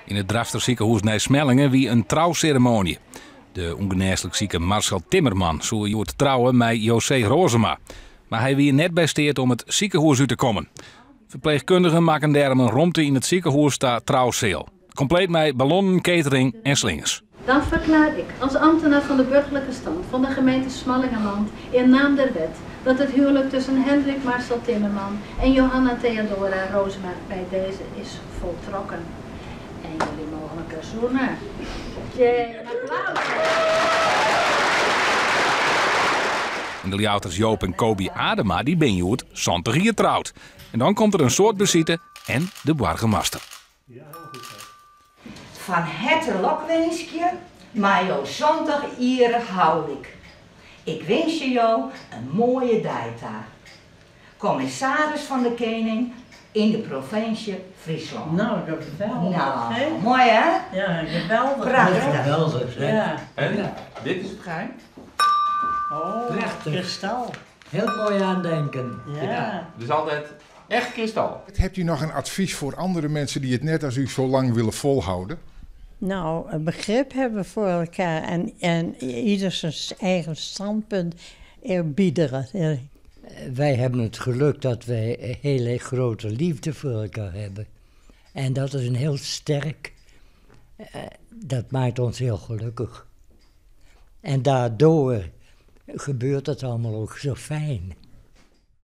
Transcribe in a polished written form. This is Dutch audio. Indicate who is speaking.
Speaker 1: In het Drafter ziekenhuis Nijsmellingen wie een trouwceremonie. De ongeneeslijk zieke Marcel Timmerman zou je trouwen met José Rozema. Maar hij wie net besteed om het ziekenhuis uit te komen. Verpleegkundigen maken daarom een romte in het ziekenhuis daar trouwseel. Compleet met ballonnen, catering en slingers.
Speaker 2: Dan verklaar ik als ambtenaar van de burgerlijke stand van de gemeente Smallingenland in naam der wet dat het huwelijk tussen Hendrik Marcel Timmerman en Johanna Theodora Rozema bij deze is voltrokken. En jullie mogen elkaar zoenen. Jee, een applaus!
Speaker 1: En de Ljouters Joop en Kobi Adema die ben je het zondag getrouwd. En dan komt er een soort bezitten en de burgemeester.
Speaker 3: Van het lokwenskje, maar jou zondag hier hou ik. Ik wens je jou een mooie dijtaar. Commissaris van de Koning in de provincie Friesland.
Speaker 4: Nou, geweldig.
Speaker 3: Nou,
Speaker 4: hè?
Speaker 3: mooi hè?
Speaker 4: Ja, geweldig.
Speaker 3: Prachtig.
Speaker 5: Geweldig, hè?
Speaker 4: Ja.
Speaker 6: En dit is het geheim.
Speaker 4: Oh,
Speaker 5: Prachtig.
Speaker 4: kristal.
Speaker 5: Heel mooi aandenken.
Speaker 4: Ja.
Speaker 6: Dus altijd echt kristal.
Speaker 7: Hebt u nog een advies voor andere mensen die het net als u zo lang willen volhouden?
Speaker 4: Nou, een begrip hebben voor elkaar en ieder zijn eigen standpunt eerbiedigen.
Speaker 5: Wij hebben het geluk dat wij een hele grote liefde voor elkaar hebben. En dat is een heel sterk. Dat maakt ons heel gelukkig. En daardoor gebeurt het allemaal ook zo fijn.